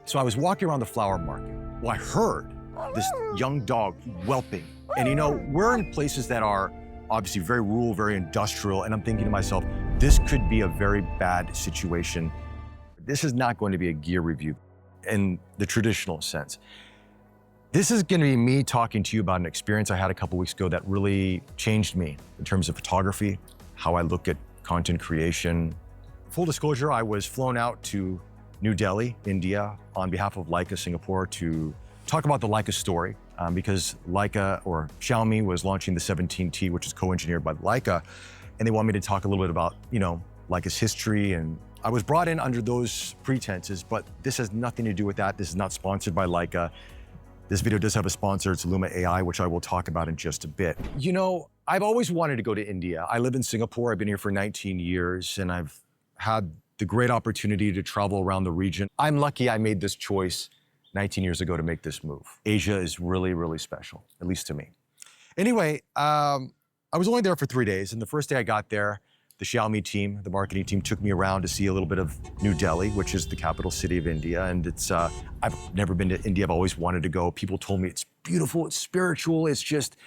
So I was walking around the flower market. Well, I heard this young dog whelping. And you know, we're in places that are obviously very rural, very industrial, and I'm thinking to myself, this could be a very bad situation. This is not going to be a gear review in the traditional sense. This is going to be me talking to you about an experience I had a couple weeks ago that really changed me in terms of photography, how I look at content creation. Full disclosure, I was flown out to New Delhi, India, on behalf of Leica Singapore to talk about the Leica story, because Leica, or Xiaomi, was launching the 17T, which is co-engineered by Leica, and they want me to talk a little bit about, you know, Leica's history. And I was brought in under those pretenses, but this has nothing to do with that. This is not sponsored by Leica. This video does have a sponsor, it's Luma AI, which I will talk about in just a bit. You know, I've always wanted to go to India. I live in Singapore, I've been here for 19 years, and I've had the great opportunity to travel around the region. I'm lucky I made this choice 19 years ago to make this move. Asia is really, really special, at least to me. Anyway, I was only there for 3 days, and the first day I got there, the Xiaomi team, the marketing team, took me around to see a little bit of New Delhi, which is the capital city of India. And it's, I've never been to India, I've always wanted to go. People told me it's beautiful, it's spiritual, it's just,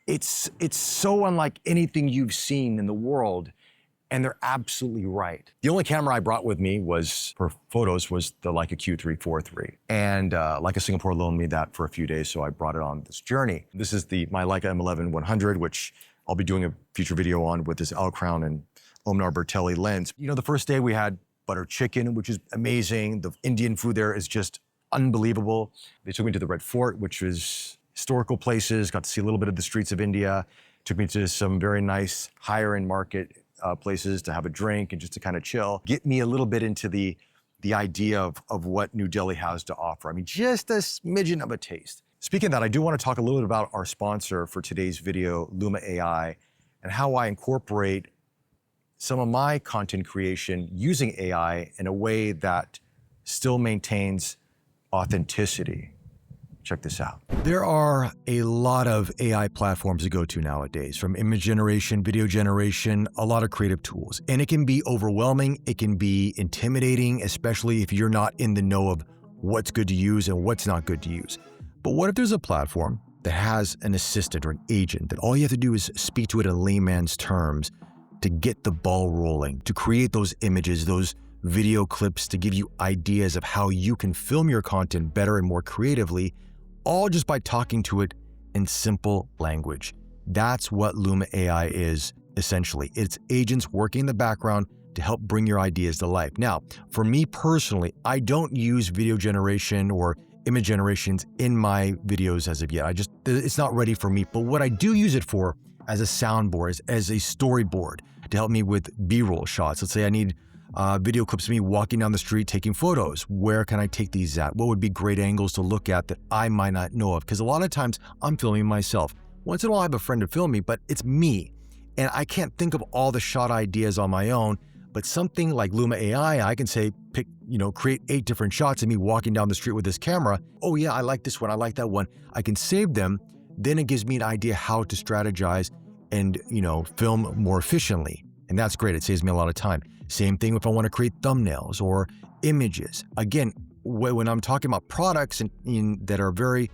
it's so unlike anything you've seen in the world. And they're absolutely right. The only camera I brought with me was, for photos, was the Leica Q3 4.3. And Leica Singapore loaned me that for a few days, so I brought it on this journey. This is my Leica M11 100, which I'll be doing a future video on with this L Crown and Omnar Bertelli lens. You know, the first day we had butter chicken, which is amazing. The Indian food there is just unbelievable. They took me to the Red Fort, which was historical places, got to see a little bit of the streets of India, took me to some very nice higher end market places to have a drink and just to kind of chill. Get me a little bit into the idea of what New Delhi has to offer. I mean, just a smidgen of a taste. Speaking of that, I do want to talk a little bit about our sponsor for today's video, Luma AI, and how I incorporate some of my content creation using AI in a way that still maintains authenticity. Check this out. There are a lot of AI platforms to go to nowadays, from image generation, video generation, a lot of creative tools. And it can be overwhelming, it can be intimidating, especially if you're not in the know of what's good to use and what's not good to use. But what if there's a platform that has an assistant or an agent that all you have to do is speak to it in layman's terms to get the ball rolling, to create those images, those video clips, to give you ideas of how you can film your content better and more creatively, all just by talking to it in simple language. That's what Luma AI is, essentially. It's agents working in the background to help bring your ideas to life. Now, for me personally, I don't use video generation or image generations in my videos as of yet. It's not ready for me. But what I do use it for as a soundboard, as a storyboard, to help me with B-roll shots. Let's say I need video clips of me walking down the street taking photos. Where can I take these at? What would be great angles to look at that I might not know of? Because a lot of times I'm filming myself. Once in a while I have a friend to film me, but it's me. And I can't think of all the shot ideas on my own, but something like Luma AI, I can say, create 8 different shots of me walking down the street with this camera. Oh yeah, I like this one, I like that one. I can save them. Then it gives me an idea how to strategize and, film more efficiently. And that's great, it saves me a lot of time. Same thing if I want to create thumbnails or images. Again, when I'm talking about products that are very,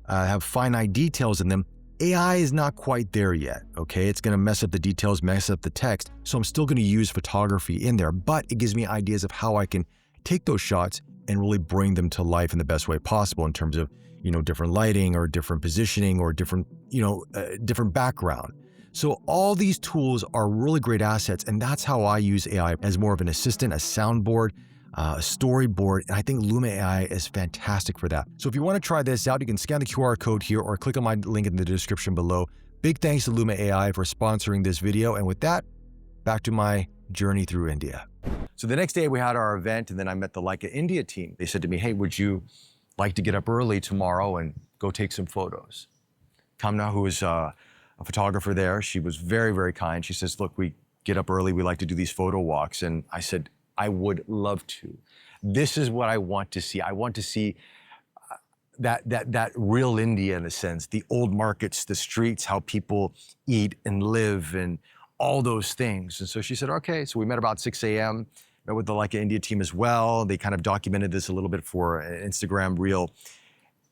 have finite details in them, AI is not quite there yet, okay? It's gonna mess up the details, mess up the text, so I'm still gonna use photography in there, but it gives me ideas of how I can take those shots and really bring them to life in the best way possible in terms of, different lighting or different positioning or different background. So all these tools are really great assets, and that's how I use AI, as more of an assistant, a soundboard, a storyboard, and I think Luma AI is fantastic for that. So if you want to try this out, you can scan the QR code here or click on my link in the description below. Big thanks to Luma AI for sponsoring this video, and with that, back to my journey through India. So the next day we had our event, and then I met the Leica India team. They said to me, hey, would you like to get up early tomorrow and go take some photos? Kamna, who is a photographer there, she was very, very kind. She says, look, we get up early, we like to do these photo walks. And I said, I would love to. This is what I want to see. I want to see that real India, in a sense, the old markets, the streets, how people eat and live and all those things. And so she said, okay. So we met about 6 a.m. met with the Leica India team as well. They kind of documented this a little bit for an Instagram reel.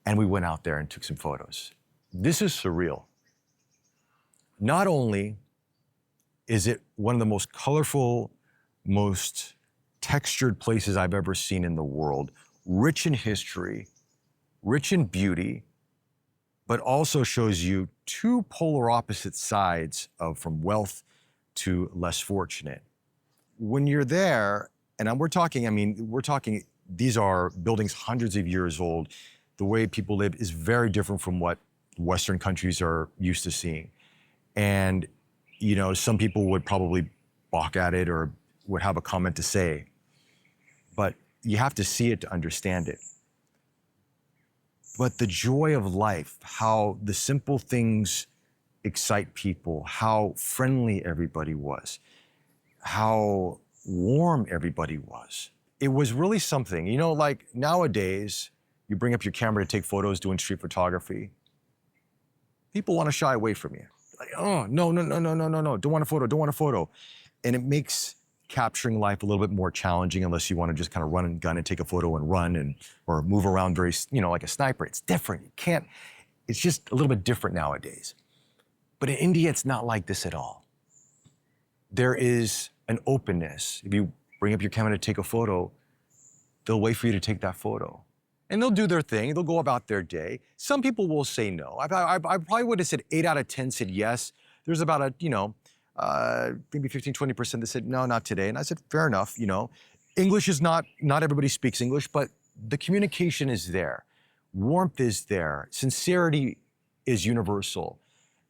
And we went out there and took some photos. This is surreal. Not only is it one of the most colorful, most textured places I've ever seen in the world, rich in history, rich in beauty, but also shows you two polar opposite sides of from wealth to less fortunate. When you're there, and we're talking, these are buildings hundreds of years old. The way people live is very different from what Western countries are used to seeing. And, you know, some people would probably balk at it or would have a comment to say, but you have to see it to understand it. But the joy of life, how the simple things excite people, how friendly everybody was, how warm everybody was. It was really something. You know, like nowadays, you bring up your camera to take photos doing street photography. People want to shy away from you. Like, oh, no, don't want a photo, don't want a photo. And it makes capturing life a little bit more challenging unless you want to just kind of run and gun and take a photo and run or move around very, you know, like a sniper. It's different. You can't, it's just a little bit different nowadays. But in India, it's not like this at all. There is an openness. If you bring up your camera to take a photo, they'll wait for you to take that photo. And they'll do their thing, they'll go about their day. Some people will say no. I probably would have said 8 out of 10 said yes. There's about a, you know, maybe 15, 20% that said, no, not today. And I said, fair enough, you know. English is not everybody speaks English, but the communication is there. Warmth is there. Sincerity is universal.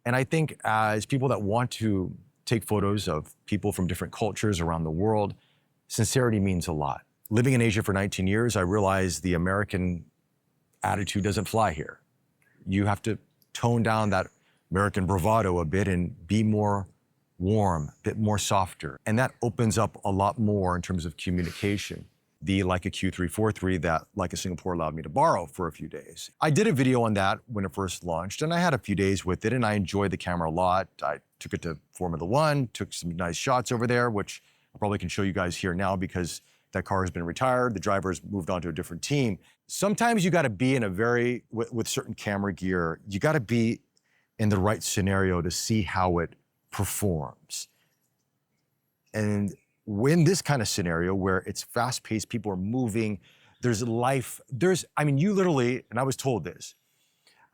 And I think as people that want to take photos of people from different cultures around the world, sincerity means a lot. Living in Asia for 19 years, I realized the American attitude doesn't fly here. You have to tone down that American bravado a bit and be more warm, a bit more softer. And that opens up a lot more in terms of communication. The Leica Q3 4.3 that Leica Singapore allowed me to borrow for a few days. I did a video on that when it first launched, and I had a few days with it, and I enjoyed the camera a lot. I took it to Formula One, took some nice shots over there, which I probably can show you guys here now because that car has been retired. The driver's moved on to a different team. Sometimes you gotta be in a with certain camera gear, you gotta be in the right scenario to see how it performs. And when this kind of scenario where it's fast-paced, people are moving, there's life, you literally, and I was told this,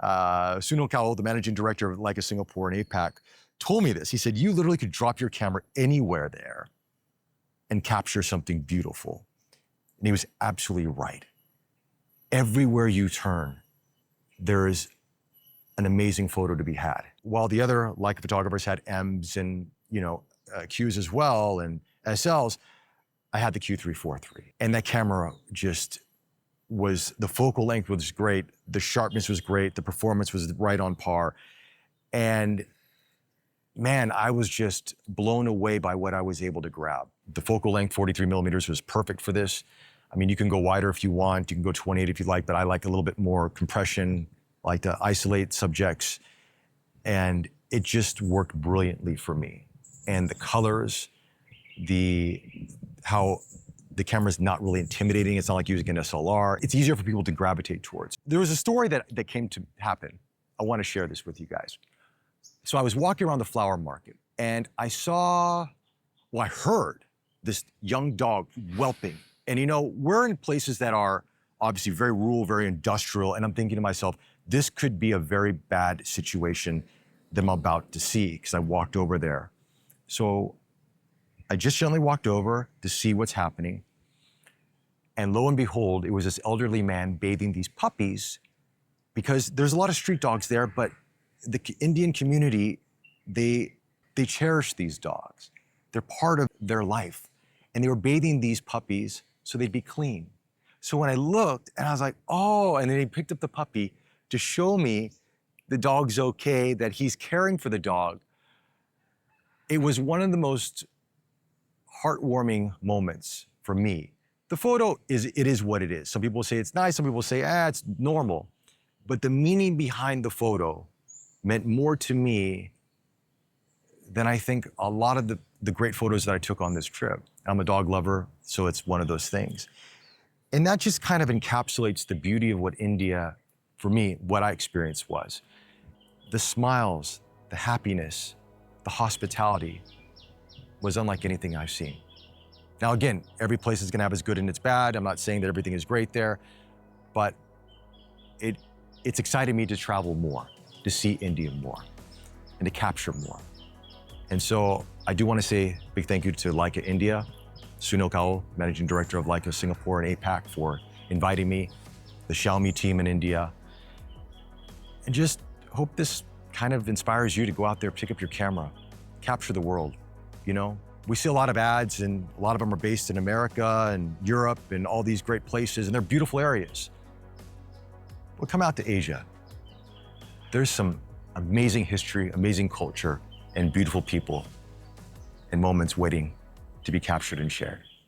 Sunil Kaul, the managing director of Leica Singapore and APAC, told me this. He said, you literally could drop your camera anywhere there and capture something beautiful. And he was absolutely right. Everywhere you turn, there is an amazing photo to be had. While the other Leica photographers had M's and, you know, Q's as well and SLs, I had the Q3 4.3. And that camera just was, the focal length was great, the sharpness was great, the performance was right on par. And man, I was just blown away by what I was able to grab. The focal length, 43 millimeters, was perfect for this. I mean, you can go wider if you want, you can go 28 if you like, but I like a little bit more compression, like to isolate subjects. And it just worked brilliantly for me. And the colors, how the camera's not really intimidating. It's not like using an SLR. It's easier for people to gravitate towards. There was a story that came to happen. I want to share this with you guys. So I was walking around the flower market and I heard this young dog whelping. And you know, we're in places that are obviously very rural, very industrial. And I'm thinking to myself, this could be a very bad situation that I'm about to see because I walked over there. So I just gently walked over to see what's happening. And lo and behold, it was this elderly man bathing these puppies because there's a lot of street dogs there, but the Indian community, they cherish these dogs. They're part of their life. And they were bathing these puppies so they'd be clean. So when I looked and I was like, oh, and then he picked up the puppy to show me the dog's okay, that he's caring for the dog. It was one of the most heartwarming moments for me. The photo it is what it is. Some people say it's nice, some people say, it's normal. But the meaning behind the photo meant more to me than I think a lot of the the great photos that I took on this trip. I'm a dog lover, so it's one of those things. And that just kind of encapsulates the beauty of what India, for me, what I experienced was. The smiles, the happiness, the hospitality was unlike anything I've seen. Now again, every place is gonna have its good and its bad. I'm not saying that everything is great there, but it's excited me to travel more, to see India more, and to capture more. And so I do want to say a big thank you to Leica India, Sunil Kaul, Managing Director of Leica Singapore and APAC, for inviting me, the Xiaomi team in India, and just hope this kind of inspires you to go out there, pick up your camera, capture the world. You know, we see a lot of ads, and a lot of them are based in America and Europe and all these great places, and they're beautiful areas. Well, come out to Asia. There's some amazing history, amazing culture, and beautiful people and moments waiting to be captured and shared.